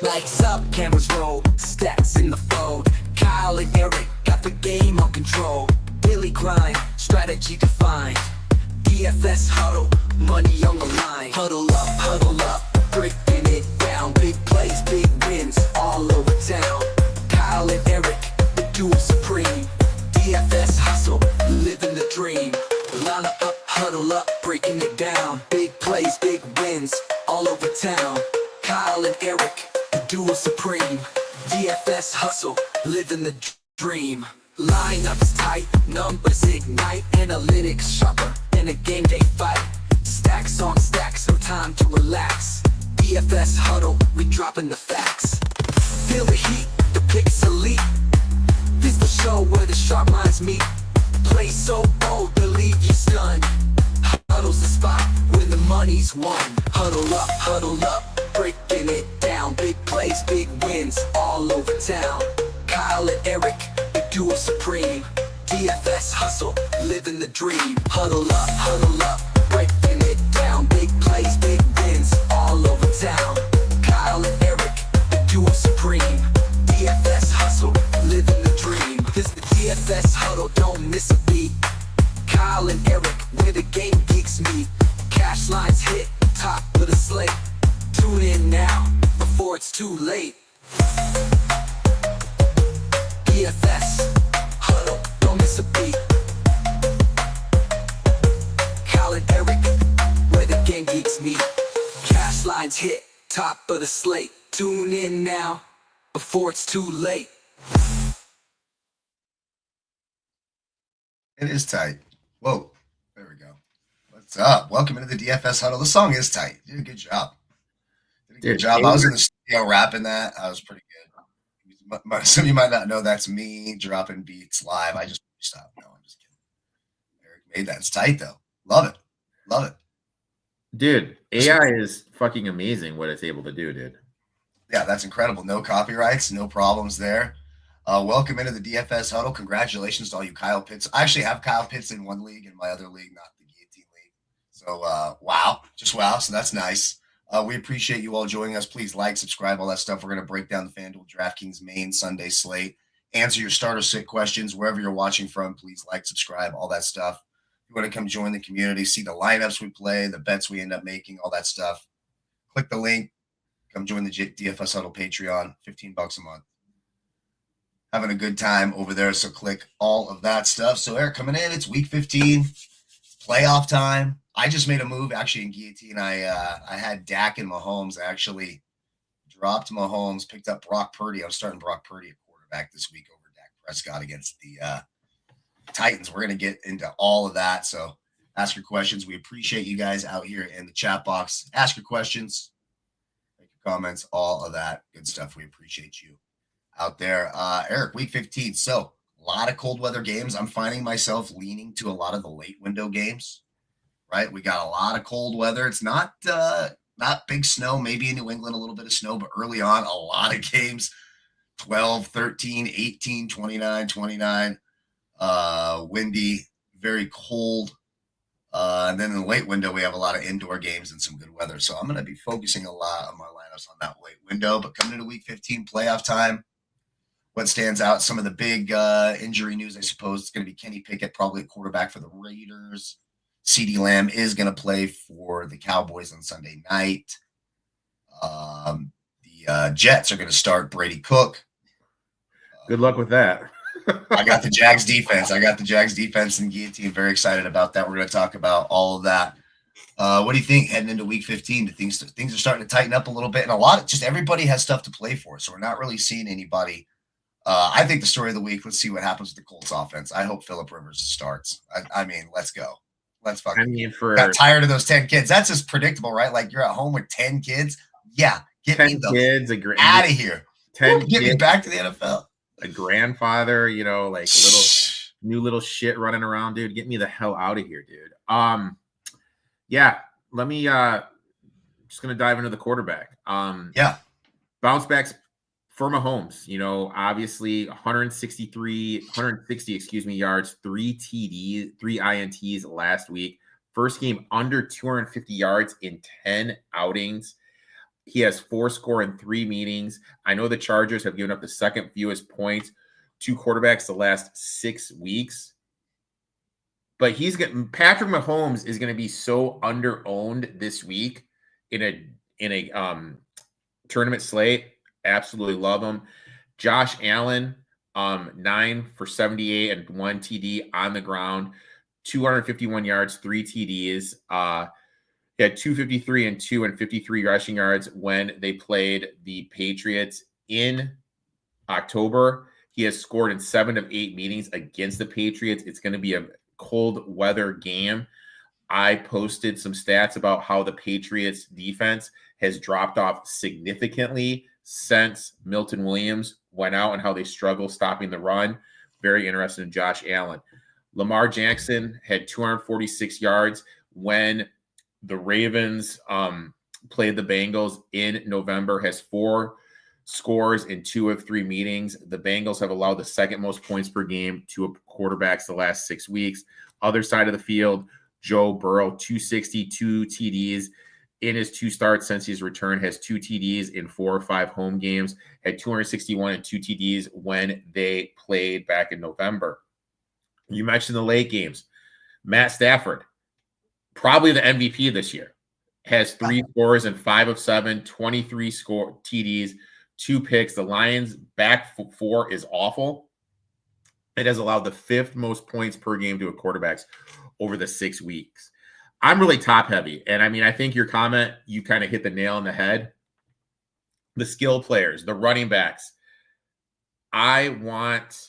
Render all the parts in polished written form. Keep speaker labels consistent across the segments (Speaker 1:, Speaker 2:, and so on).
Speaker 1: Lights up, cameras roll, stacks in the fold. Kyle and Erik got the game on control. Daily grind, strategy defined. DFS huddle, money on the line. Huddle up, breaking it down. Big plays, big wins, all over town. Kyle and Erik, the duo supreme. DFS hustle, living the dream. Line up, huddle up, breaking it down. Big plays, big wins, all over town. Kyle and Erik, the duo supreme. DFS hustle, living the dream. Lineups tight, numbers ignite. Analytics sharper in a game day fight. Stacks on stacks, no time to relax. DFS huddle, we dropping the facts. Feel the heat, the picks elite. This the show where the sharp minds meet. Play so bold, they'll leave you stunned. Huddle's the spot where the money's won. Huddle up, breaking it down. Big plays, big wins, all over town. Kyle and Erik, the duo supreme. DFS hustle, living the dream. Huddle up, breaking it down. Big plays, big wins, all over town. Kyle and Erik, the duo supreme. DFS hustle, living the dream. This the DFS huddle, don't miss a beat. Kyle and Erik, where the game geeks meet. Cash lines hit, top of the slate. Tune in now, before it's too late. DFS huddle, don't miss a beat. Kyle and Erik, where the game geeks meet. Cash lines hit, top of the slate. Tune in now, before it's too late.
Speaker 2: It is tight. Whoa, there we go. What's up? Welcome into the DFS huddle. The song is tight. You did a good job. I was in the studio rapping that. I was pretty good. Some of you might not know that's me dropping beats live. I just stopped. No, I'm just kidding. Erik made that. It's tight though. Love it.
Speaker 3: Dude, AI is fucking amazing what it's able to do, dude.
Speaker 2: Yeah, that's incredible. No copyrights, no problems there. Welcome into the DFS huddle. Congratulations to all you Kyle Pitts. I actually have Kyle Pitts in one league, in my other league, not the Guillotine League. So, wow. So that's nice. We appreciate you all joining us. Please like, subscribe, all that stuff. We're going to break down the FanDuel DraftKings main Sunday slate. Answer your starter sit questions wherever you're watching from. Please like, subscribe, all that stuff. If you want to come join the community, see the lineups we play, the bets we end up making, all that stuff, click the link. Come join the DFS Huddle Patreon, $15 a month. Having a good time over there, so click all of that stuff. So, Erik, coming in, it's week 15, playoff time. I just made a move, actually, in Guillotine. I had Dak and Mahomes. I actually dropped Mahomes, picked up Brock Purdy. I was starting Brock Purdy at quarterback this week over Dak Prescott against the Titans. We're going to get into all of that, so ask your questions. We appreciate you guys out here in the chat box. Ask your questions, make your comments, all of that good stuff. We appreciate you out there. Erik, week 15. So a lot of cold weather games. I'm finding myself leaning to a lot of the late window games, right? We got a lot of cold weather. It's not big snow, maybe in New England, a little bit of snow, but early on, a lot of games, 12, 13, 18, 29, 29, windy, very cold. And then in the late window, we have a lot of indoor games and some good weather. So I'm going to be focusing a lot on my lineups on that late window, but coming into week 15, playoff time. What stands out? Some of the big injury news, I suppose, it's going to be Kenny Pickett, probably a quarterback for the Raiders. CeeDee Lamb is going to play for the Cowboys on Sunday night. The Jets are going to start Brady Cook.
Speaker 3: Good luck with that.
Speaker 2: I got the Jags defense in Guillotine. Very excited about that. We're going to talk about all of that. What do you think heading into week 15? Things are starting to tighten up a little bit, and just everybody has stuff to play for. So we're not really seeing anybody. I think the story of the week, let's see what happens with the Colts offense. I hope Phillip Rivers starts. I mean, let's go. Let's fucking got tired of those 10 kids. That's just predictable, right? Like you're at home with 10 kids. Yeah. Get
Speaker 3: 10
Speaker 2: me the
Speaker 3: kids,
Speaker 2: out of here.
Speaker 3: 10
Speaker 2: get
Speaker 3: kids,
Speaker 2: me back to the NFL.
Speaker 3: A grandfather, like new little shit running around, dude. Get me the hell out of here, dude. Yeah. Let me just gonna dive into the quarterback. Bounce backs for Mahomes, obviously 160 yards, 3 TDs, 3 INTs last week. First game under 250 yards in 10 outings. He has 4 score in 3 meetings. I know the Chargers have given up the second fewest points to quarterbacks the last 6 weeks. But Patrick Mahomes is going to be so under-owned this week in a tournament slate. Absolutely love him. Josh Allen, 9 for 78 and 1 TD on the ground, 251 yards, 3 TDs. He had 253 and 2 and 53 rushing yards when they played the Patriots in October. He has scored in 7 of 8 meetings against the Patriots. It's going to be a cold weather game. I posted some stats about how the Patriots defense has dropped off significantly since Milton Williams went out and how they struggle stopping the run. Very interested in Josh Allen. Lamar Jackson had 246 yards when the Ravens played the Bengals in November, has 4 scores in 2 of 3 meetings. The Bengals have allowed the second most points per game to quarterbacks the last 6 weeks. Other side of the field, Joe Burrow, 262 TDs in his 2 starts since his return, has 2 TDs in 4 or 5 home games, had 261 and 2 TDs when they played back in November. You mentioned the late games. Matt Stafford, probably the MVP this year, has 3 scores in 5 of 7, 23 score TDs, 2 picks. The Lions' back 4 is awful. It has allowed the 5th most points per game to a quarterbacks over the 6 weeks. I'm really top heavy. And I mean, I think your comment, you kind of hit the nail on the head. The skill players, the running backs, I want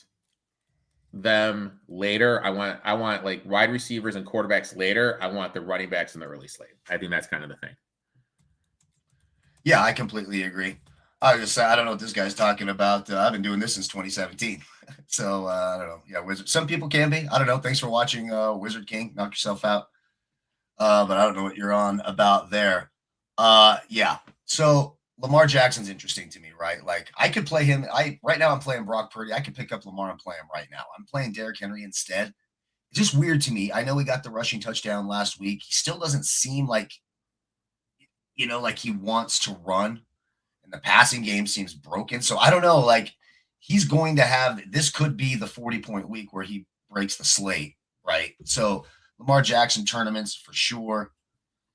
Speaker 3: them later. I want like wide receivers and quarterbacks later. I want the running backs in the early slate. I think that's kind of the thing.
Speaker 2: Yeah, I completely agree. I don't know what this guy's talking about. I've been doing this since 2017. So I don't know. Yeah, Wizard. Some people can be. I don't know. Thanks for watching Wizard King. Knock yourself out. But I don't know what you're on about there. Yeah. So Lamar Jackson's interesting to me, right? Like I could play him. Right now I'm playing Brock Purdy. I could pick up Lamar and play him right now. I'm playing Derrick Henry instead. It's just weird to me. I know he got the rushing touchdown last week. He still doesn't seem like, like he wants to run. And the passing game seems broken. So I don't know. Like he's going to have, this could be the 40-point week where he breaks the slate, right? So Lamar Jackson tournaments for sure.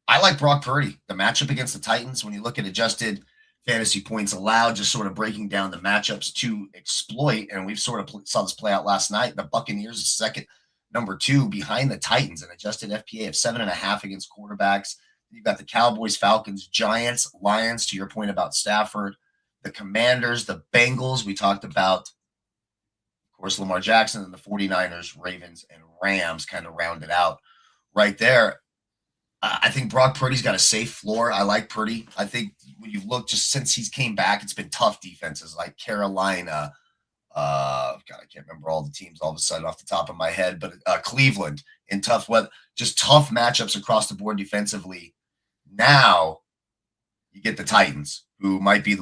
Speaker 2: I like Brock Purdy. The matchup against the Titans, when you look at adjusted fantasy points allowed, just sort of breaking down the matchups to exploit. And we've sort of saw this play out last night. The Buccaneers is second, number 2 behind the Titans, an adjusted FPA of 7.5 against quarterbacks. You've got the Cowboys, Falcons, Giants, Lions, to your point about Stafford, the Commanders, the Bengals. We talked about, of course, Lamar Jackson, and the 49ers, Ravens, and Rams kind of rounded out right there. I think Brock Purdy's got a safe floor. I like Purdy. I think when you've looked just since he's came back, it's been tough defenses like Carolina. God, I can't remember all the teams all of a sudden off the top of my head, but Cleveland in tough weather, just tough matchups across the board defensively. Now you get the Titans, who might be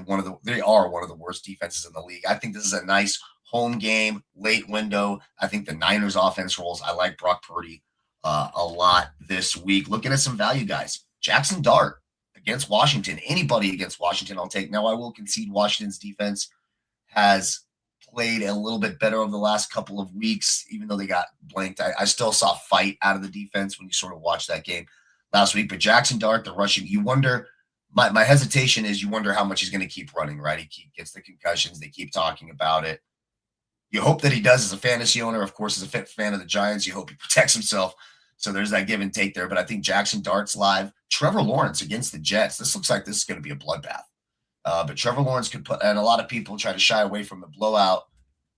Speaker 2: they are one of the worst defenses in the league. I think this is a nice home game, late window. I think the Niners offense rolls. I like Brock Purdy a lot this week. Looking at some value guys. Jackson Dart against Washington. Anybody against Washington I'll take. Now I will concede Washington's defense has played a little bit better over the last couple of weeks, even though they got blanked. I still saw fight out of the defense when you sort of watch that game last week. But Jackson Dart, the rushing, you wonder, my hesitation is you wonder how much he's going to keep running, right? He gets the concussions. They keep talking about it. You hope that he does as a fantasy owner. Of course, as a fan of the Giants, you hope he protects himself. So there's that give and take there. But I think Jackson Dart's live. Trevor Lawrence against the Jets. This looks like this is going to be a bloodbath. But Trevor Lawrence could put, and a lot of people try to shy away from the blowout.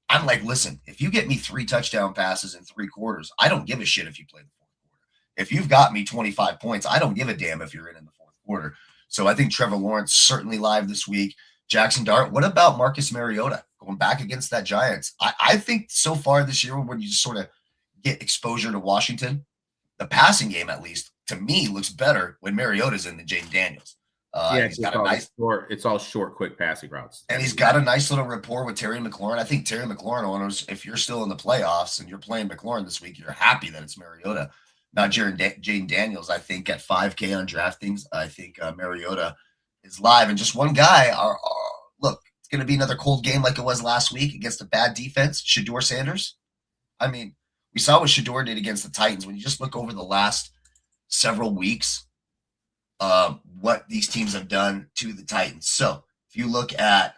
Speaker 2: I'm like, listen, if you get me 3 touchdown passes in 3 quarters, I don't give a shit if you play the 4th quarter. If you've got me 25 points, I don't give a damn if you're in the 4th quarter. So I think Trevor Lawrence certainly live this week. Jackson Dart. What about Marcus Mariota going back against that Giants? I think so far this year, when you just sort of get exposure to Washington, the passing game, at least to me, looks better when Mariota's in than Jaden Daniels.
Speaker 3: It's all short, quick passing routes.
Speaker 2: And he's got a nice little rapport with Terry McLaurin. I think Terry McLaurin owners, if you're still in the playoffs and you're playing McLaurin this week, you're happy that it's Mariota, not Jaden Daniels. I think at 5K on DraftKings, I think Mariota is live. And just one guy, look, it's going to be another cold game like it was last week against a bad defense, Shedeur Sanders. I mean, we saw what Shedeur did against the Titans. When you just look over the last several weeks, what these teams have done to the Titans. So if you look at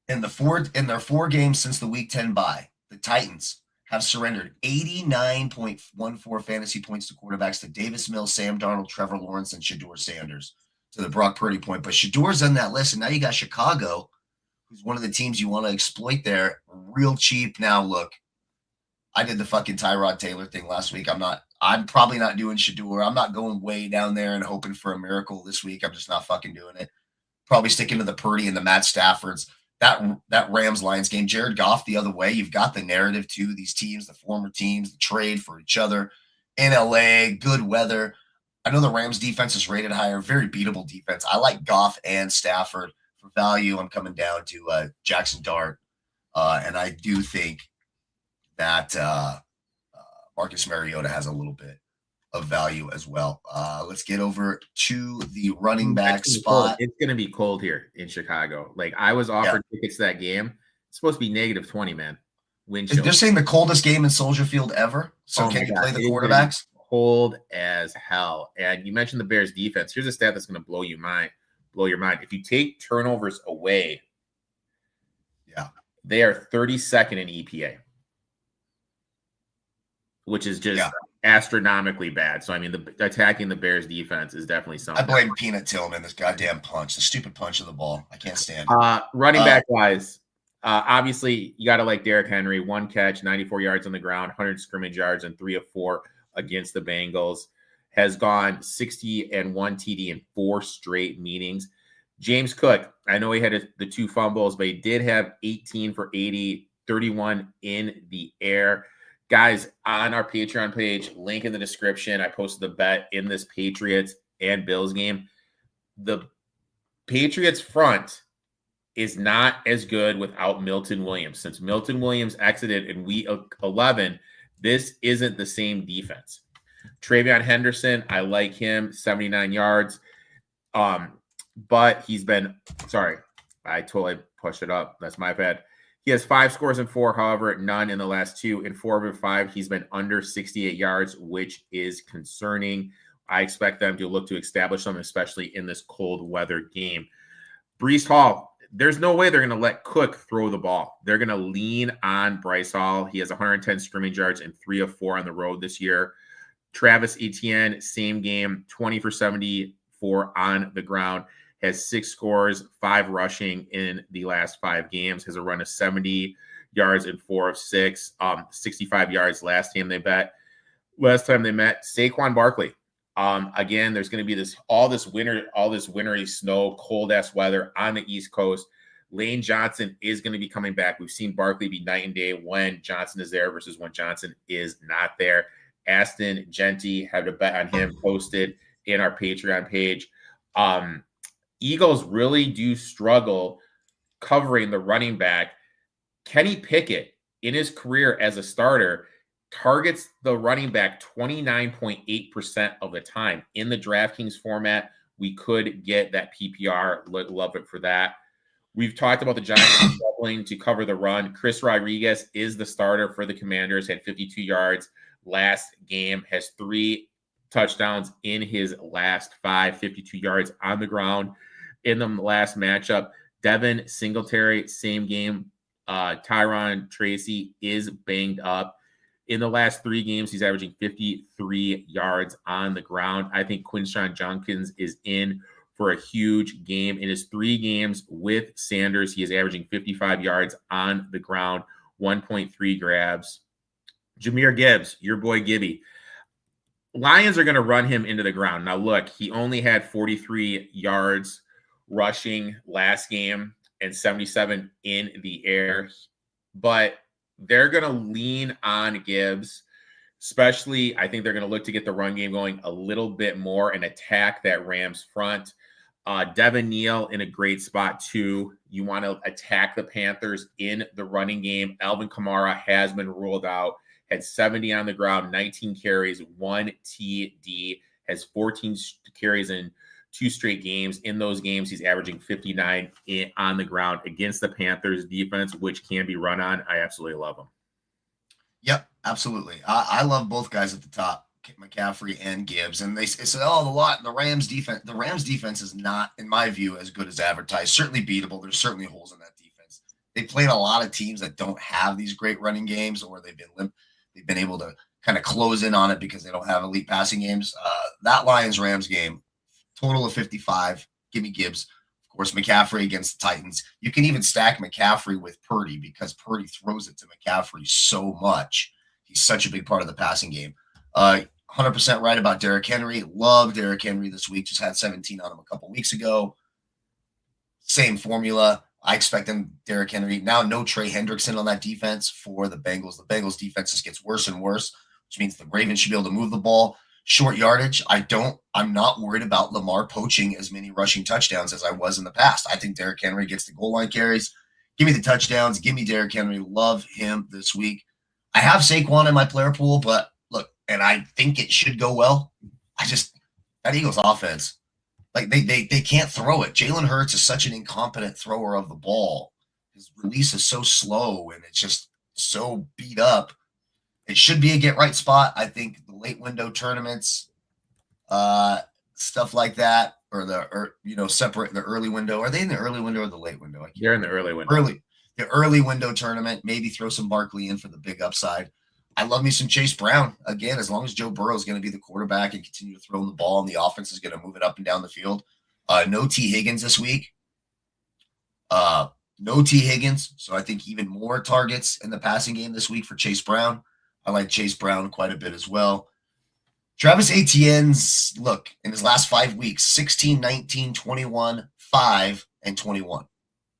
Speaker 2: in their 4 games since the Week 10 bye, the Titans have surrendered 89.14 fantasy points to quarterbacks to Davis Mills, Sam Darnold, Trevor Lawrence, and Shedeur Sanders to the Brock Purdy point. But Shedeur's on that list, and now you got Chicago, who's one of the teams you want to exploit there real cheap. Now, look, I did the fucking Tyrod Taylor thing last week. I'm probably not doing Shedeur. I'm not going way down there and hoping for a miracle this week. I'm just not fucking doing it. Probably sticking to the Purdy and the Matt Staffords. That Rams-Lions game, Jared Goff the other way. You've got the narrative too. These teams, the former teams, the trade for each other in LA, good weather. I know the Rams defense is rated higher, very beatable defense. I like Goff and Stafford for value. I'm coming down to Jackson Dart, and I do think that Marcus Mariota has a little bit of value as well. Let's get over to the running back spot.
Speaker 3: It's going to be cold here in Chicago. Like, I was offered tickets to that game. It's supposed to be -20, man. Wind chill.
Speaker 2: They're saying the coldest game in Soldier Field ever. So can you play the quarterbacks?
Speaker 3: Cold as hell. And you mentioned the Bears defense. Here's a stat that's going to blow your mind. If you take turnovers away, they are 32nd in EPA, which is just astronomically bad. So, I mean, attacking the Bears defense is definitely something.
Speaker 2: I blame Peanut Tillman, this goddamn punch, the stupid punch of the ball. I can't stand it.
Speaker 3: Running back wise, obviously, you got to like Derrick Henry. 1 catch, 94 yards on the ground, 100 scrimmage yards, and 3 of 4 against the Bengals. Has gone 60 and 1 TD in 4 straight meetings. James Cook, I know he had the 2 fumbles, but he did have 18 for 80, 31 in the air. Guys, on our Patreon page, link in the description, I posted the bet in this Patriots and Bills game. The Patriots front is not as good without Milton Williams. Since Milton Williams exited in week 11, this isn't the same defense. Travion Henderson, I like him, 79 yards. But he's been, sorry, I totally pushed it up. That's my bad. He has 5 scores in 4, however, none in the last 2. In 4 of 5, he's been under 68 yards, which is concerning. I expect them to look to establish them, especially in this cold weather game. Breece Hall, there's no way they're going to let Cook throw the ball. They're going to lean on Bryce Hall. He has 110 scrimmage yards and 3 of 4 on the road this year. Travis Etienne, same game, 20 for 74 on the ground. Has 6 scores, 5 rushing in the last 5 games. Has a run of 70 yards in 4 of 6, 65 yards last time they met. Saquon Barkley. Again, there's going to be all this wintry snow, cold ass weather on the East Coast. Lane Johnson is going to be coming back. We've seen Barkley be night and day when Johnson is there versus when Johnson is not there. Aston Genty, had a bet on him posted in our Patreon page. Eagles really do struggle covering the running back. Kenny Pickett, in his career as a starter, targets the running back 29.8% of the time. In the DraftKings format, we could get that PPR. Love it for that. We've talked about the Giants struggling to cover the run. Chris Rodriguez is the starter for the Commanders, had 52 yards last game, has 3 touchdowns in his last 5, 52 yards on the ground. In the last matchup, Devin Singletary, same game. Tyron Tracy is banged up. In the last 3 games, he's averaging 53 yards on the ground. I think Quinshon Judkins is in for a huge game. In his 3 games with Sanders, he is averaging 55 yards on the ground, 1.3 grabs. Jahmyr Gibbs, your boy Gibby. Lions are going to run him into the ground. Now, look, he only had 43 yards rushing last game and 77 in the air, but they're going to lean on Gibbs, especially I think they're going to look to get the run game going a little bit more and attack that Rams front. Devin Neal in a great spot too. You want to attack the Panthers in the running game. Alvin Kamara has been ruled out, had 70 on the ground, 19 carries, 1 TD, has 14 carries and 2 straight games. In those games, he's averaging 59 on the ground against the Panthers defense, which can be run on. I absolutely love him.
Speaker 2: Yep, absolutely. I love both guys at the top, McCaffrey and Gibbs. And they said, oh, the Rams defense is not, in my view, as good as advertised. Certainly beatable. There's certainly holes in that defense. They played a lot of teams that don't have these great running games, or they've been able to kind of close in on it because they don't have elite passing games. That Lions-Rams game, total of 55. Give me Gibbs. Of course, McCaffrey against the Titans. You can even stack McCaffrey with Purdy because Purdy throws it to McCaffrey so much. He's such a big part of the passing game. 100% right about Derrick Henry. Love Derrick Henry this week. Just had 17 on him a couple weeks ago. Same formula. I expect Derrick Henry. Now no Trey Hendrickson on that defense for the Bengals. The Bengals defense just gets worse and worse, which means the Ravens should be able to move the ball. Short yardage, I'm not worried about Lamar poaching as many rushing touchdowns as I was in the past. I think Derrick Henry gets the goal line carries. Give me the touchdowns. Give me Derrick Henry. Love him this week. I have Saquon in my player pool, but look, and I think it should go well. That Eagles offense, like they can't throw it. Jalen Hurts is such an incompetent thrower of the ball. His release is so slow and it's just so beat up. It should be a get right spot. I think the late window tournaments, stuff like that, separate the early window. Are they in the early window or the late window?
Speaker 3: They're in the early window.
Speaker 2: The early window tournament. Maybe throw some Barkley in for the big upside. I love me some Chase Brown. Again, as long as Joe Burrow is going to be the quarterback and continue to throw the ball, and the offense is going to move it up and down the field. No T. Higgins this week. No T. Higgins. So I think even more targets in the passing game this week for Chase Brown. I like Chase Brown quite a bit as well. Travis Etienne's, look, in his last 5 weeks, 16, 19, 21, 5, and 21.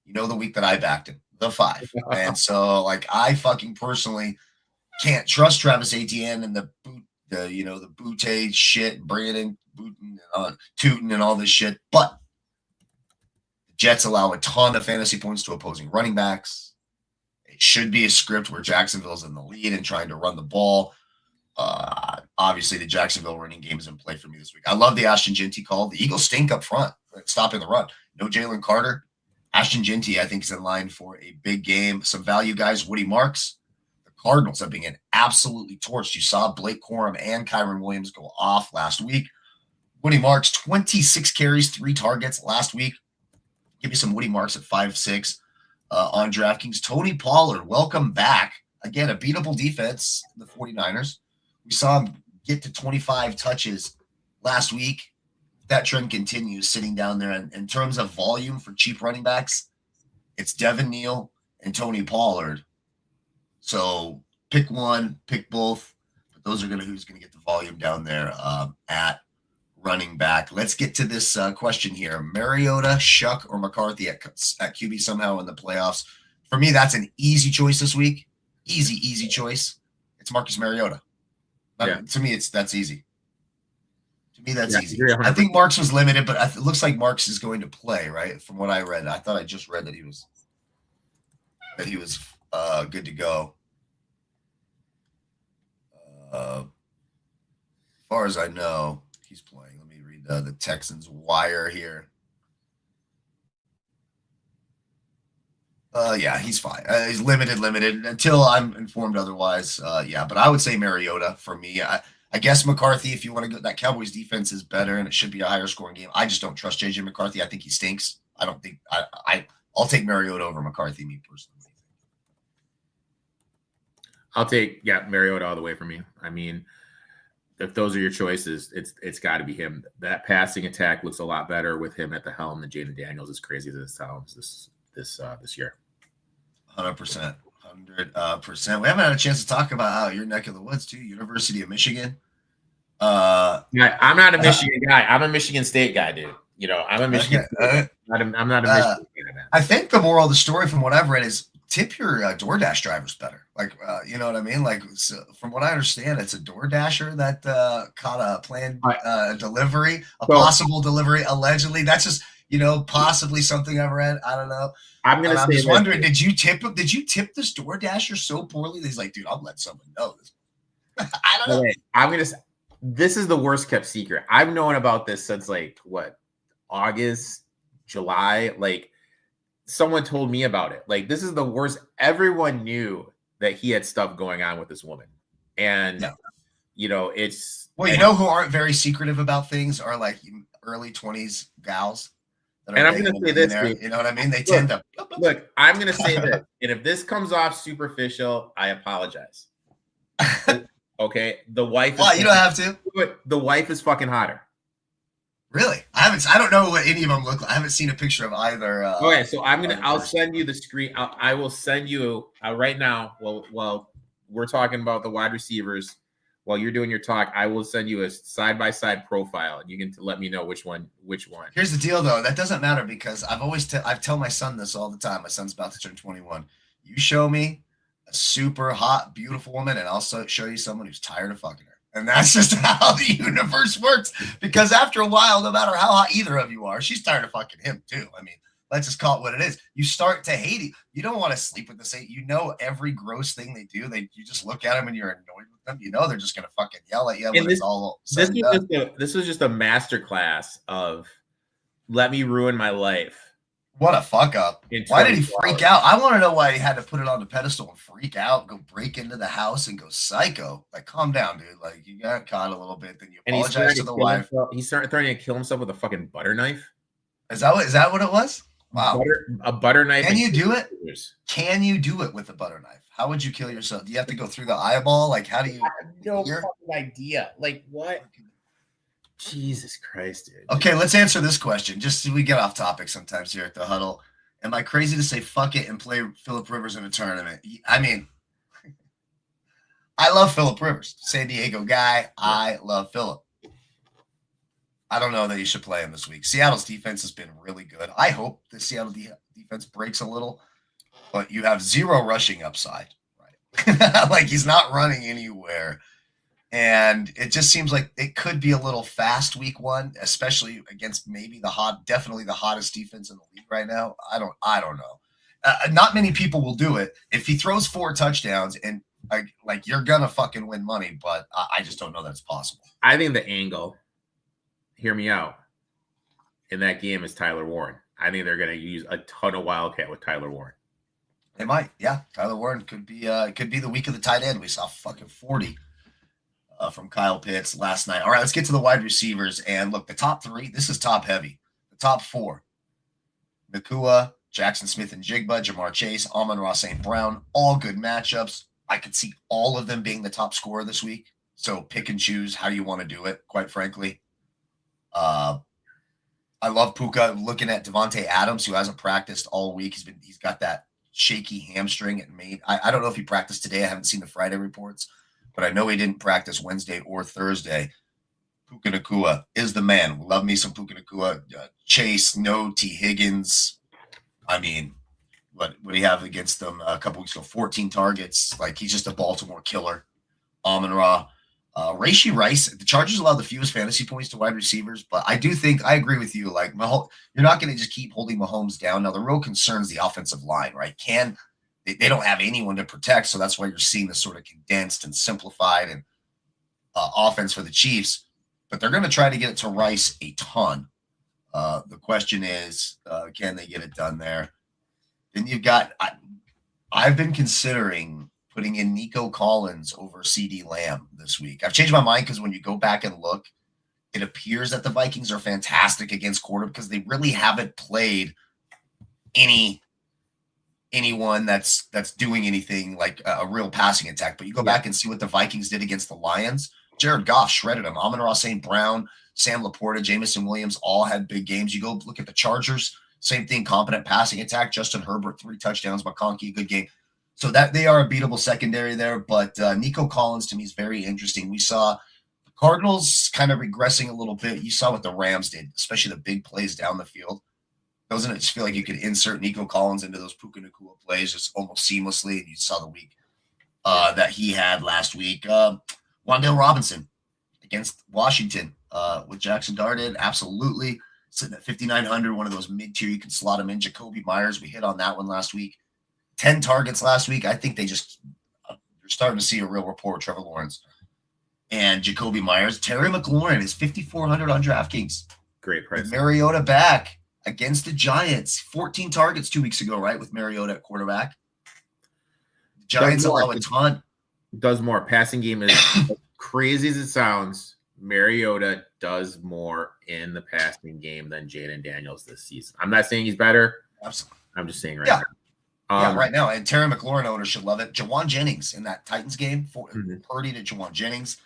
Speaker 2: You know the week that I backed him, the 5. And so, I fucking personally can't trust Travis Etienne and the Bootay shit, Brandon Booten, Tootin and all this shit. But the Jets allow a ton of fantasy points to opposing running backs. It should be a script where Jacksonville's in the lead and trying to run the ball. Obviously, the Jacksonville running game is in play for me this week. I love the Ashton Jeanty call. The Eagles stink up front, stopping the run. No Jalen Carter. Ashton Jeanty, I think, is in line for a big game. Some value guys, Woody Marks. The Cardinals have been absolutely torched. You saw Blake Corum and Kyron Williams go off last week. Woody Marks, 26 carries, 3 targets last week. Give me some Woody Marks at 5'6". On DraftKings. Tony Pollard, welcome back. Again, a beatable defense, the 49ers. We saw him get to 25 touches last week. That trend continues sitting down there. And in terms of volume for cheap running backs, it's Devin Neal and Tony Pollard. So pick one, pick both. But those are who's going to get the volume down there at running back. Let's get to this question here. Mariota, Shuck, or McCarthy at QB somehow in the playoffs. For me, that's an easy choice this week. Easy choice. It's Marcus Mariota. To me, that's easy. To me, that's easy. I think Marks was limited, but it looks like Marks is going to play, right? From what I read. I thought I just read that he was good to go. As far as I know, he's playing. Let me read the Texans wire here. Yeah, he's fine. He's limited until I'm informed otherwise. Yeah, but I would say Mariota for me. I guess McCarthy, if you want to go, that Cowboys defense is better and it should be a higher scoring game. I just don't trust JJ McCarthy. I think he stinks. I don't think I'll take Mariota over McCarthy, me personally.
Speaker 3: I'll take Mariota all the way for me. I mean, if those are your choices, it's got to be him. That passing attack looks a lot better with him at the helm than Jaden Daniels. As crazy as it sounds this year.
Speaker 2: 100%. 100%. We haven't had a chance to talk about your neck of the woods too, University of Michigan.
Speaker 3: Yeah, I'm not a Michigan guy. I'm a Michigan State guy, dude. I'm a Michigan. I'm not a Michigan guy.
Speaker 2: I think the moral of the story, from what I've read, is tip your DoorDash drivers better. You know what I mean? So from what I understand, it's a DoorDasher that caught a planned delivery, possible delivery, allegedly. That's just possibly something I've read. I don't know. I'm just wondering, did you tip him? Did you tip this DoorDasher so poorly that he's like, dude, I'll let someone know this. I don't know.
Speaker 3: This is the worst kept secret. I've known about this since August, July. Like, someone told me about it. Like, this is the worst. Everyone knew that he had stuff going on with this woman. And, it's.
Speaker 2: Well, you know who aren't very secretive about things are like early 20s gals.
Speaker 3: And I'm going to say this, dude.
Speaker 2: You know what I mean? They tend to.
Speaker 3: Look, I'm going to say this. And if this comes off superficial, I apologize. Okay? The wife.
Speaker 2: Well, you don't have to.
Speaker 3: The wife is fucking hotter.
Speaker 2: Really? I don't know what any of them look like. I haven't seen a picture of either.
Speaker 3: Okay, so I'll send you the screen. I will send you right now. Well, we're talking about the wide receivers. While you're doing your talk, I will send you a side-by-side profile, and you can let me know which one.
Speaker 2: Here's the deal, though. That doesn't matter because I've tell my son this all the time. My son's about to turn 21. You show me a super hot, beautiful woman, and I'll show you someone who's tired of fucking her. And that's just how the universe works. Because after a while, no matter how hot either of you are, she's tired of fucking him, too. I mean, let's just call it what it is. You start to hate it. You don't want to sleep with the same. You know every gross thing they do. You just look at them and you're annoyed with them. You know they're just gonna fucking yell at you when it's all said and done.
Speaker 3: This was just a masterclass of let me ruin my life.
Speaker 2: What a fuck up. Why did he freak out? I want to know why he had to put it on the pedestal and freak out, go break into the house and go psycho. Like, calm down, dude. Like, you got caught a little bit, then you apologize to the wife.
Speaker 3: He started threatening to kill himself with a fucking butter knife.
Speaker 2: Is that what it was? Wow.
Speaker 3: A butter knife.
Speaker 2: Can you do it? Can you do it with a butter knife? How would you kill yourself? Do you have to go through the eyeball? Like, how do you?
Speaker 3: I have no fucking idea. Like, what? Jesus Christ, dude.
Speaker 2: Okay, let's answer this question. Just so we get off topic sometimes here at the huddle. Am I crazy to say fuck it and play Phillip Rivers in a tournament? I mean, I love Phillip Rivers, San Diego guy. I love Phillip. I don't know that you should play him this week. Seattle's defense has been really good. I hope the Seattle defense breaks a little, but you have zero rushing upside, right? Like, he's not running anywhere. And it just seems like it could be a little fast week one, especially against definitely the hottest defense in the league right now. I don't know. Not many people will do it. If he throws 4 touchdowns and like you're gonna fucking win money, but I just don't know that's possible.
Speaker 3: I think the angle, hear me out, in that game is Tyler Warren. I think they're going to use a ton of Wildcat with Tyler Warren.
Speaker 2: They might, yeah. Tyler Warren could be the week of the tight end. We saw fucking 40 from Kyle Pitts last night. All right, let's get to the wide receivers. And look, the top 3, this is top heavy. The top 4, Nakua, Jackson Smith and Jigba, Jamar Chase, Amon-Ra St. Brown, all good matchups. I could see all of them being the top scorer this week. So pick and choose how you want to do it, quite frankly. I love Puka. Looking at Devontae Adams, who hasn't practiced all week. He's got that shaky hamstring at Maine. I don't know if he practiced today. I haven't seen the Friday reports, but I know he didn't practice Wednesday or Thursday. Puka Nakua is the man. Love me some Puka Nakua. Chase, no T. Higgins. I mean, what do you have against them a couple weeks ago? 14 targets. Like, he's just a Baltimore killer. Amon-Ra. Rashee Rice, the Chargers allow the fewest fantasy points to wide receivers, but I do think I agree with you. Like, you're not going to just keep holding Mahomes down. Now, the real concern is the offensive line, right? They don't have anyone to protect, so that's why you're seeing this sort of condensed and simplified and offense for the Chiefs. But they're going to try to get it to Rice a ton. The question is, can they get it done there? Then you've got I've been considering putting in Nico Collins over CeeDee Lamb this week. I've changed my mind because when you go back and look, it appears that the Vikings are fantastic against quarter because they really haven't played anyone that's doing anything like a real passing attack. But you go back and see what the Vikings did against the Lions. Jared Goff shredded them. Amon-Ra St. Brown, Sam Laporta, Jamison Williams all had big games. You go look at the Chargers, same thing, competent passing attack. Justin Herbert, 3 touchdowns. McConkey, a good game. So that they are a beatable secondary there. But Nico Collins, to me, is very interesting. We saw the Cardinals kind of regressing a little bit. You saw what the Rams did, especially the big plays down the field. Doesn't it just feel like you could insert Nico Collins into those Puka Nakua plays just almost seamlessly? And you saw the week that he had last week. Wan'Dale Robinson against Washington with Jackson Darden, absolutely. Sitting at 5,900, one of those mid-tier, you can slot him in. Jacoby Myers, we hit on that one last week. 10 targets last week. I think you're starting to see a real rapport with Trevor Lawrence and Jacoby Myers. Terry McLaurin is 5,400 on DraftKings.
Speaker 3: Great price.
Speaker 2: With Mariota back against the Giants, 14 targets 2 weeks ago, right? With Mariota at quarterback. The Giants allow a ton.
Speaker 3: Does more. Passing game is as crazy as it sounds. Mariota does more in the passing game than Jaden Daniels this season. I'm not saying he's better.
Speaker 2: Absolutely.
Speaker 3: I'm just saying now.
Speaker 2: Right now. And Terry McLaurin owners should love it. Jawan Jennings in that Titans game, Purdy to Jawan Jennings,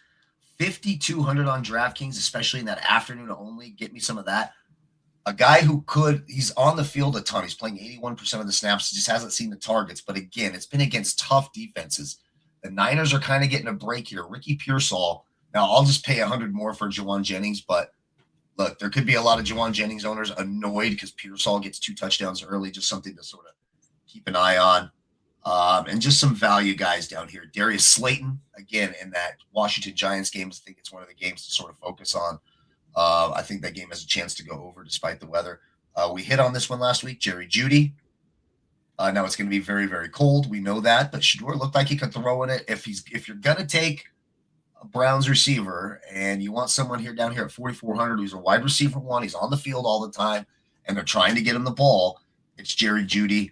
Speaker 2: 5,200 on DraftKings, especially in that afternoon only. Get me some of that. A guy who he's on the field a ton. He's playing 81% of the snaps. He just hasn't seen the targets. But again, it's been against tough defenses. The Niners are kind of getting a break here. Ricky Pearsall. Now, I'll just pay 100 more for Jawan Jennings, but look, there could be a lot of Jawan Jennings owners annoyed because Pearsall gets 2 touchdowns early. Just something to sort of keep an eye on. And just some value guys down here. Darius Slayton, again, in that Washington Giants game, I think it's one of the games to sort of focus on. I think that game has a chance to go over despite the weather. We hit on this one last week, Jerry Jeudy. Now it's going to be very, very cold. We know that, but Shedeur looked like he could throw in it. If you're going to take a Browns receiver and you want someone here down here at 4,400 who's a wide receiver one, he's on the field all the time, and they're trying to get him the ball, it's Jerry Jeudy.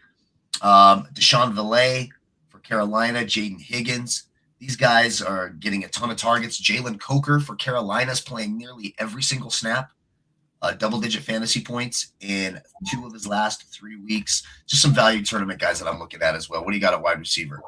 Speaker 2: Deshaun Villay for Carolina, Jaden Higgins. These guys are getting a ton of targets. Jalen Coker for Carolina is playing nearly every single snap. Double-digit fantasy points in 2 of his last 3 weeks. Just some value tournament guys that I'm looking at as well. What do you got at wide receiver?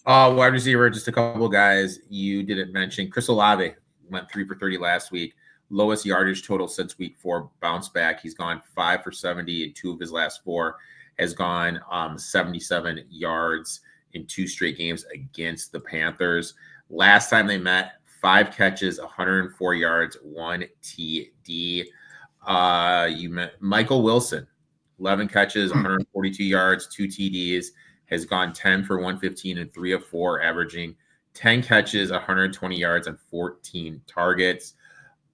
Speaker 3: Wide receiver, just a couple of guys you didn't mention. Chris Olave went 3 for 30 last week. Lowest yardage total since week 4. Bounce back. He's gone 5 for 70 in 2 of his last 4. Has gone 77 yards in 2 straight games against the Panthers. Last time they met, 5 catches, 104 yards, 1 TD. You met Michael Wilson, 11 catches, 142 yards, 2 TDs, has gone 10 for 115 and 3 of 4, averaging 10 catches, 120 yards, and 14 targets.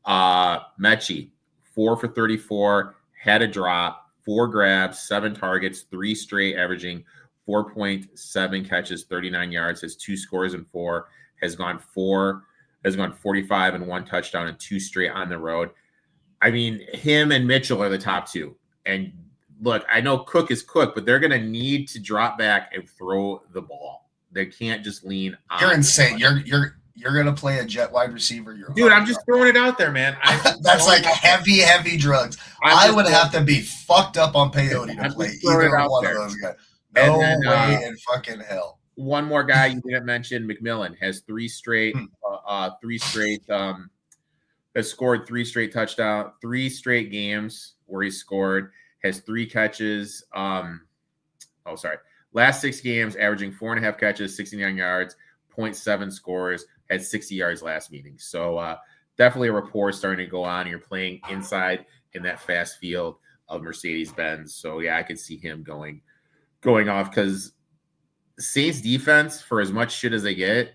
Speaker 3: Mechie, 4 for 34, had a drop, 4 grabs, 7 targets, 3 straight, averaging 4.7 catches, 39 yards, has 2 scores and 4, has gone 45 and 1 touchdown and 2 straight on the road. I mean, him and Mitchell are the top 2. And look, I know Cook is Cook, but they're going to need to drop back and throw the ball. They can't just lean on.
Speaker 2: You're insane. You're going to play a jet wide receiver.
Speaker 3: Dude, I'm just throwing it out there, man.
Speaker 2: That's like heavy drugs. I would have to be fucked up on peyote to play either one of those guys. No way in fucking hell.
Speaker 3: One more guy you didn't mention, McMillan, has 3 straight, has scored 3 straight touchdowns, 3 straight games where he scored, has 3 catches. Last 6 games, averaging 4.5 catches, 69 yards, 0.7 scores, had 60 yards last meeting. So definitely a rapport starting to go on. You're playing inside in that fast field of Mercedes-Benz. So yeah, I could see him going off because Saints defense, for as much shit as they get,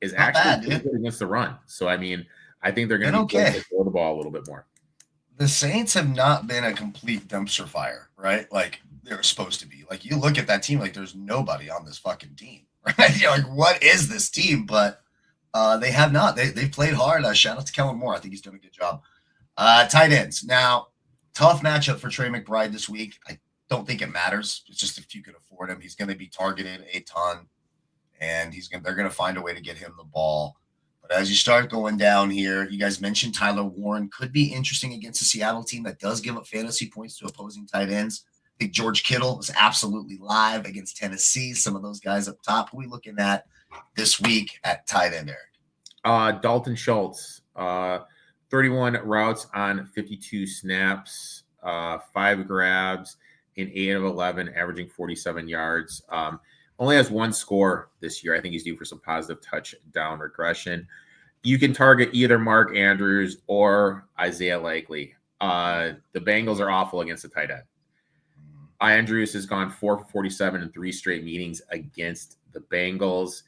Speaker 3: is not actually good against the run. So I mean, I think they're going to throw the ball a little bit more.
Speaker 2: The Saints have not been a complete dumpster fire, right? Like they're supposed to be. Like you look at that team, like there's nobody on this fucking team, right? You're like, what is this team? But they have not. They've played hard. Shout out to Kellen Moore. I think he's doing a good job. Tight ends. Now, tough matchup for Trey McBride this week. I don't think it matters. It's just if you can afford him, he's going to be targeted a ton, and they're going to find a way to get him the ball. But as you start going down here, you guys mentioned Tyler Warren could be interesting against a Seattle team that does give up fantasy points to opposing tight ends. I think George Kittle is absolutely live against Tennessee. Some of those guys up top. Who are we looking at this week at tight end, Erik?
Speaker 3: Dalton Schultz, 31 routes on 52 snaps, 5 grabs in 8 of 11, averaging 47 yards. Only has 1 score this year. I think he's due for some positive touchdown regression. You can target either Mark Andrews or Isaiah Likely. The Bengals are awful against the tight end. Andrews has gone 4 for 47 in 3 straight meetings against the Bengals.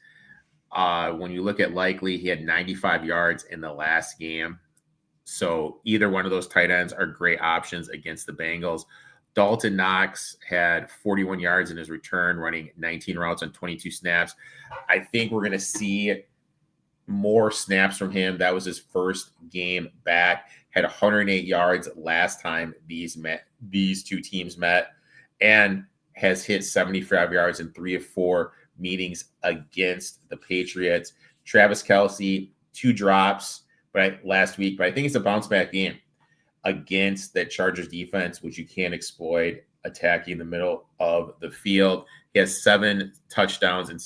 Speaker 3: When you look at Likely, he had 95 yards in the last game. So either one of those tight ends are great options against the Bengals. Dalton Knox had 41 yards in his return, running 19 routes on 22 snaps. I think we're going to see more snaps from him. That was his first game back. Had 108 yards last time these two teams met, and has hit 75 yards in 3 of 4 meetings against the Patriots. Travis Kelce, 2 drops last week, but I think it's a bounce back game against that Chargers defense, which you can't exploit, attacking the middle of the field. He has 7 touchdowns in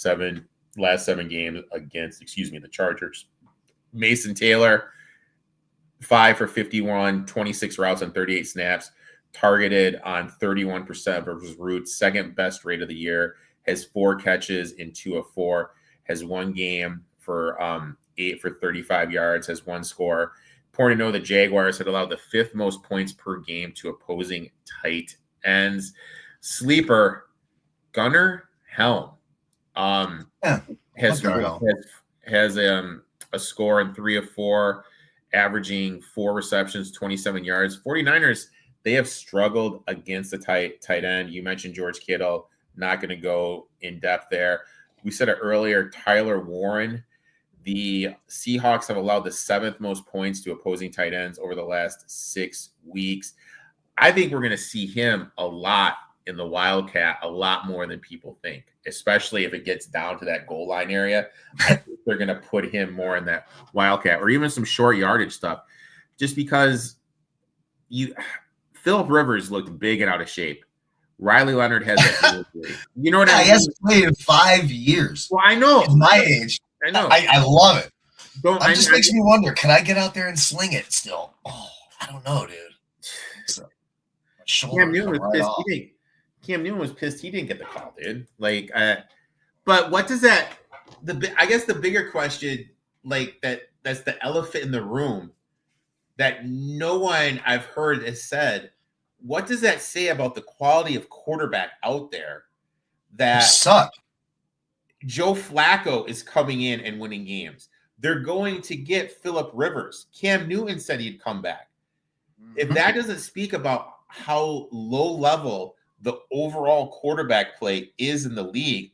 Speaker 3: last 7 games against, the Chargers. Mason Taylor, 5 for 51, 26 routes on 38 snaps, targeted on 31% of his routes, second best rate of the year, has 4 catches in 2 of 4, has 1 game for 8 for 35 yards, has 1 score. Important to know the Jaguars had allowed the 5th most points per game to opposing tight ends. Sleeper, Gunnar Helm, has a score in 3 of 4, averaging 4 receptions, 27 yards. 49ers, they have struggled against the tight end. You mentioned George Kittle, not going to go in depth there. We said it earlier, Tyler Warren. The Seahawks have allowed the 7th most points to opposing tight ends over the last 6 weeks. I think we're going to see him a lot in the Wildcat, a lot more than people think, especially if it gets down to that goal line area. I think they're going to put him more in that Wildcat or even some short yardage stuff, just because Phillip Rivers looked big and out of shape. Riley Leonard has that. You know what I mean?
Speaker 2: He hasn't played in 5 years.
Speaker 3: Well, I know.
Speaker 2: At my age.
Speaker 3: I know.
Speaker 2: I love it.
Speaker 3: It
Speaker 2: just makes me wonder, can I get out there and sling it still? Oh, I don't know, dude. So,
Speaker 3: Cam Newton was pissed. Cam Newton was pissed he didn't get the call, dude. But what does that? I guess the bigger question, that's the elephant in the room that no one I've heard has said. What does that say about the quality of quarterback out there? That
Speaker 2: suck.
Speaker 3: Joe Flacco is coming in and winning games. They're going to get Phillip Rivers. Cam Newton said he'd come back. If that doesn't speak about how low level the overall quarterback play is in the league,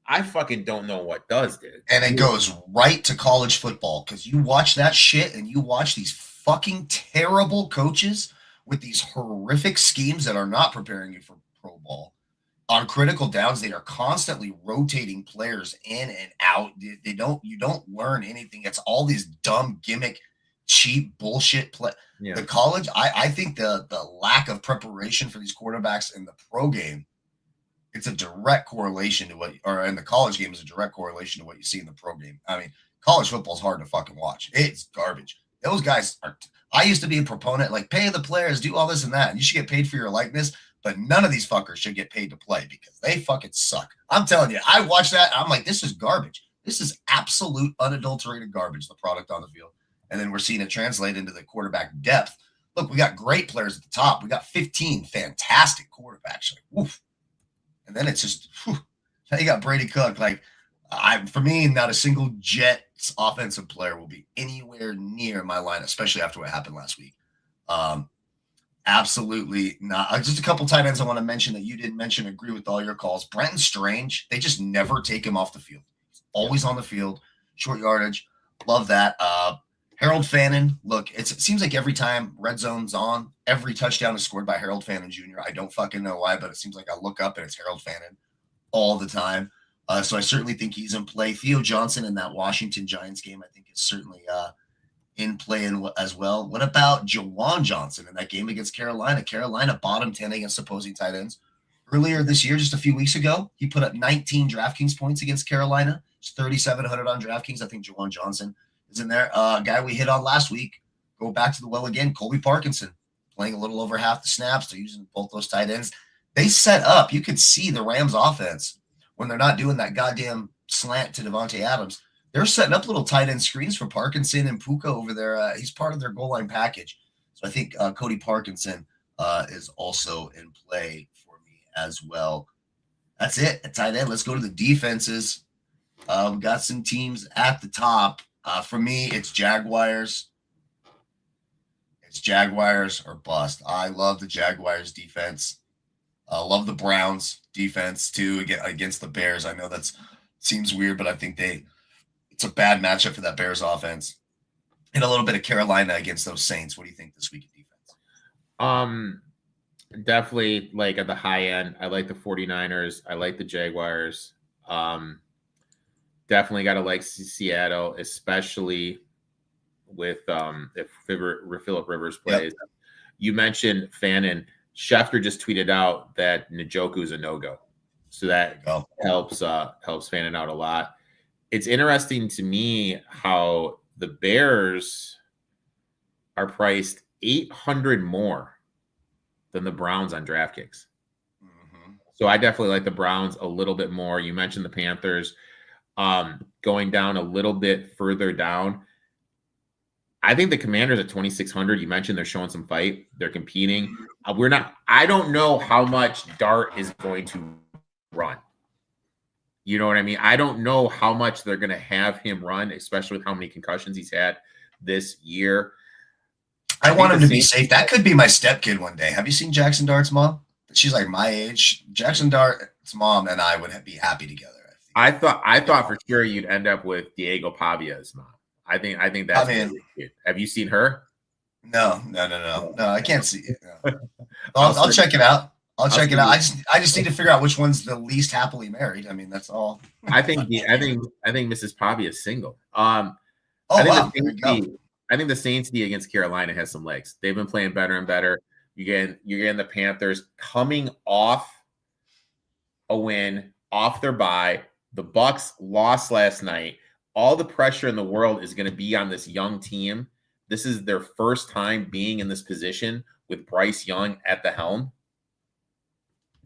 Speaker 3: I fucking don't know what does, dude.
Speaker 2: And it goes right to college football, because you watch that shit and you watch these fucking terrible coaches with these horrific schemes that are not preparing you for pro ball. On critical downs, they are constantly rotating players in and out. You don't learn anything. It's all these dumb gimmick, cheap bullshit play. Yeah. The college, I think the lack of preparation for these quarterbacks in the pro game, it's a direct correlation to in the college game is a direct correlation to what you see in the pro game. I mean, college football is hard to fucking watch. It's garbage. Those guys I used to be a proponent, pay the players, do all this and that. And you should get paid for your likeness. But none of these fuckers should get paid to play because they fucking suck. I'm telling you, I watch that. I'm like, this is garbage. This is absolute unadulterated garbage, the product on the field. And then we're seeing it translate into the quarterback depth. Look, we got great players at the top. We got 15 fantastic quarterbacks. Woof. And then it's just, now you got Brady Cook. For me, not a single Jets offensive player will be anywhere near my line, especially after what happened last week. Absolutely not. Just a couple tight ends I want to mention that you didn't mention. Agree with all your calls. Brenton Strange, they just never take him off the field. He's always on the field. Short yardage. Love that. Harold Fannin, look, it seems like every time red zone's on, every touchdown is scored by Harold Fannin Jr. I don't fucking know why, but it seems like I look up and it's Harold Fannin all the time. So I certainly think he's in play. Theo Johnson in that Washington Giants game, I think is certainly in play as well. What about Jawan Johnson in that game against Carolina? Carolina bottom 10 against opposing tight ends. Earlier this year, just a few weeks ago, he put up 19 DraftKings points against Carolina. It's 3,700 on DraftKings. I think Jawan Johnson is in there. Guy we hit on last week, go back to the well again, Colby Parkinson, playing a little over half the snaps. They're using both those tight ends. They set up. You could see the Rams offense when they're not doing that goddamn slant to Devontae Adams. They're setting up little tight end screens for Parkinson and Puka over there. He's part of their goal line package. So I think Cody Parkinson is also in play for me as well. That's it at tight end. Let's go to the defenses. We've got some teams at the top. For me, it's Jaguars. It's Jaguars or bust. I love the Jaguars defense. I love the Browns defense too against the Bears. I know that seems weird, but I think it's a bad matchup for that Bears offense. And a little bit of Carolina against those Saints. What do you think this week in defense?
Speaker 3: Definitely like at the high end. I like the 49ers. I like the Jaguars. Definitely got to like Seattle, especially with if Phillip Rivers plays. Yep. You mentioned Fannin. Schefter just tweeted out that Njoku is a no-go. So that helps Fannin out a lot. It's interesting to me how the Bears are priced $800 more than the Browns on DraftKings. Mm-hmm. So I definitely like the Browns a little bit more. You mentioned the Panthers going down a little bit further down. I think the Commanders at 2,600. You mentioned they're showing some fight. They're competing. I don't know how much Dart is going to run. You know what I mean? I don't know how much they're going to have him run, especially with how many concussions he's had this year.
Speaker 2: I want him to be safe. That could be my stepkid one day. Have you seen Jackson Dart's mom? She's like my age. Jackson Dart's mom and I would be happy together.
Speaker 3: I thought for sure you'd end up with Diego Pavia's mom. I think that's really cute. Have you seen her?
Speaker 2: No. I can't see it. No. I'll check it out. I'll check it out. I just need to figure out which one's the least happily married. I mean, that's all.
Speaker 3: I think Mrs. Pavia is single.
Speaker 2: Wow.
Speaker 3: I think the Saints D against Carolina has some legs. They've been playing better and better. You're getting the Panthers coming off a win, off their bye. The Bucks lost last night. All the pressure in the world is going to be on this young team. This is their first time being in this position with Bryce Young at the helm.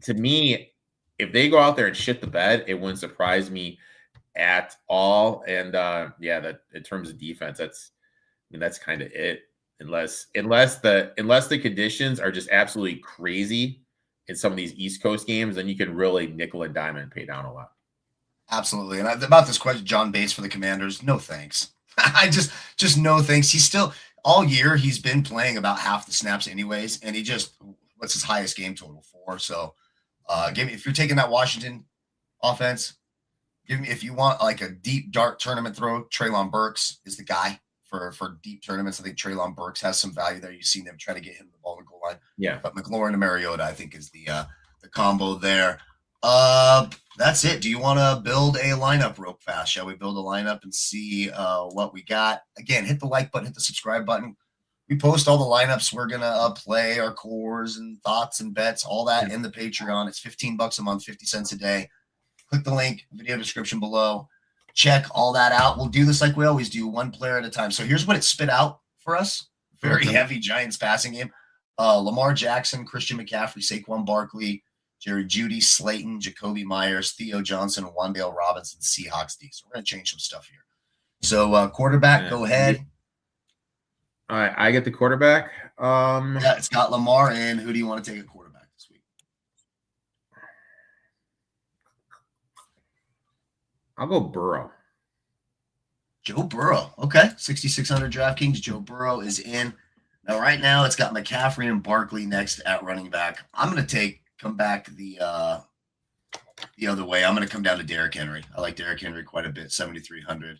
Speaker 3: To me, if they go out there and shit the bed, it wouldn't surprise me at all. And that in terms of defense, that's kind of it. Unless the conditions are just absolutely crazy in some of these East Coast games, then you can really nickel and dime and pay down a lot.
Speaker 2: Absolutely. And about this question, John Bates for the Commanders, no thanks. I just no thanks. He's still all year he's been playing about half the snaps anyways, and what's his highest game total? 4. So if you're taking that Washington offense, if you want like a deep dart tournament throw, Treylon Burks is the guy for deep tournaments. I think Treylon Burks has some value there. You've seen them try to get him the ball in the goal line.
Speaker 3: Yeah.
Speaker 2: But McLaurin and Mariota, I think, is the combo there. That's it. Do you want to build a lineup real fast? Shall we build a lineup and see what we got? Again, hit the like button, hit the subscribe button. We post all the lineups. We're going to play our cores and thoughts and bets, all that in the Patreon. It's $15 a month, 50 cents a day. Click the link, video description below. Check all that out. We'll do this like we always do, one player at a time. So here's what it spit out for us. Very heavy Giants passing game. Lamar Jackson, Christian McCaffrey, Saquon Barkley, Jerry Jeudy, Slayton, Jacoby Myers, Theo Johnson, Wan'Dale Robinson, Seahawks D. So we're going to change some stuff here. So quarterback, go ahead.
Speaker 3: All right, I get the quarterback.
Speaker 2: Yeah, it's got Lamar in. Who do you want to take a quarterback this week?
Speaker 3: I'll go Burrow.
Speaker 2: Joe Burrow. Okay, 6,600 DraftKings. Joe Burrow is in. Now, right now, it's got McCaffrey and Barkley next at running back. I'm going to come back the other way. I'm going to come down to Derrick Henry. I like Derrick Henry quite a bit, 7,300.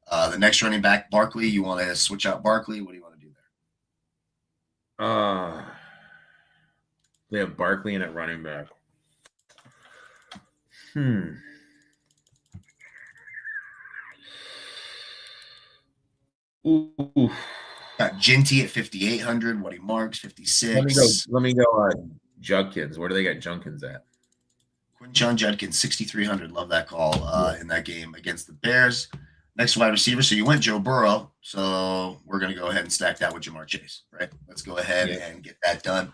Speaker 2: The next running back, Barkley. You want to switch out Barkley? What do you want to do there?
Speaker 3: They have Barkley in at running back. Ooh.
Speaker 2: Got Ginty at 5,800. Woody Marks, 56.
Speaker 3: Let me go Judkins. Where do they got Judkins at?
Speaker 2: Quinshon Judkins, 6,300. Love that call in that game against the Bears. Next wide receiver. So you went Joe Burrow. So we're going to go ahead and stack that with Jamar Chase, right? Let's go ahead and get that done.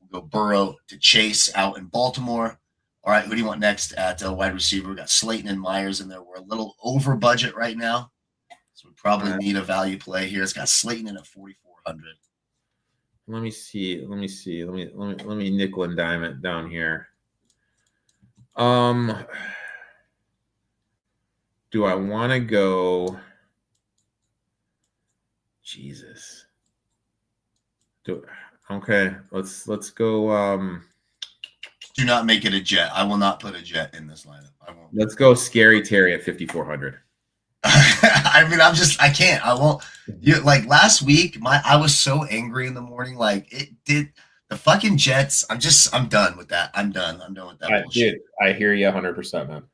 Speaker 2: We'll go Burrow to Chase out in Baltimore. All right, who do you want next at wide receiver? We got Slayton and Myers in there. We're a little over budget right now. So we probably need a value play here. It's got Slayton in at 4,400.
Speaker 3: Let me see. Let me nickel and dime it down here. Do I want to go? Jesus. Okay. Let's go.
Speaker 2: Do not make it a jet. I will not put a jet in this lineup. I won't.
Speaker 3: Let's go Scary Terry at 5,400.
Speaker 2: I mean, I can't. I won't. Like last week, I was so angry in the morning. Like it did the fucking Jets. I'm done with that. I'm done with that bullshit.
Speaker 3: Dude, I hear you 100%, man.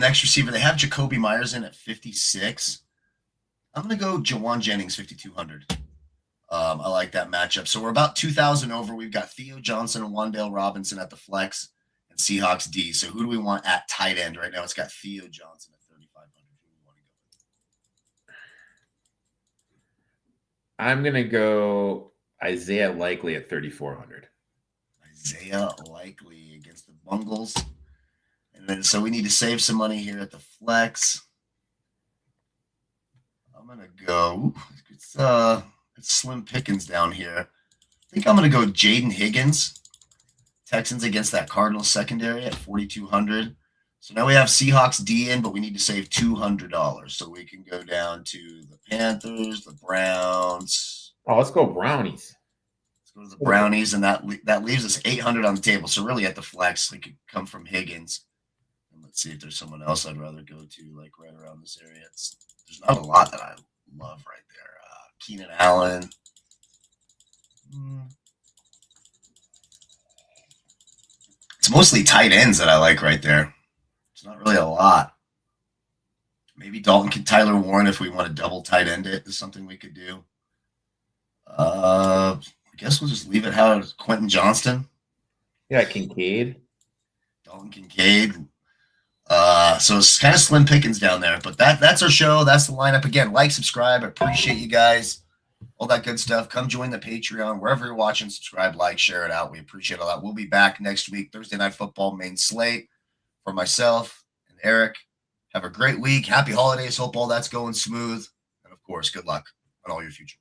Speaker 2: Next receiver, they have Jacoby Myers in at 56. I'm gonna go Jawan Jennings 5,200. I like that matchup. So we're about 2,000 over. We've got Theo Johnson and Wan'Dale Robinson at the flex and Seahawks D. So who do we want at tight end right now? It's got Theo Johnson at 3,500. Who do we want to go with?
Speaker 3: I'm gonna go Isaiah Likely at 3,400.
Speaker 2: Isaiah Likely against the Bungles. And then so we need to save some money here at the flex. I'm gonna go. It's slim pickings down here. I think I'm gonna go Jaden Higgins. Texans against that Cardinals secondary at 4,200. So now we have Seahawks D in, but we need to save $200. So we can go down to the Panthers, the Browns.
Speaker 3: Oh, let's go Brownies.
Speaker 2: Let's go to the Brownies, and that leaves us 800 on the table. So really at the flex, it could come from Higgins. And let's see if there's someone else I'd rather go to, like right around this area. There's not a lot that I love right there. Keenan Allen. It's mostly tight ends that I like right there. It's not really a lot. Maybe Tyler Warren if we want to double tight end it is something we could do. I guess we'll just leave it how it's Quentin Johnston.
Speaker 3: Yeah, Kincaid.
Speaker 2: Dalton Kincaid. So it's kind of slim pickings down there, but that's our show. That's the lineup. Again, like, subscribe. I appreciate you guys. All that good stuff. Come join the Patreon. Wherever you're watching, subscribe, like, share it out. We appreciate all that. We'll be back next week, Thursday Night Football main slate. For myself and Erik, have a great week. Happy holidays. Hope all that's going smooth. And, of course, good luck on all your future.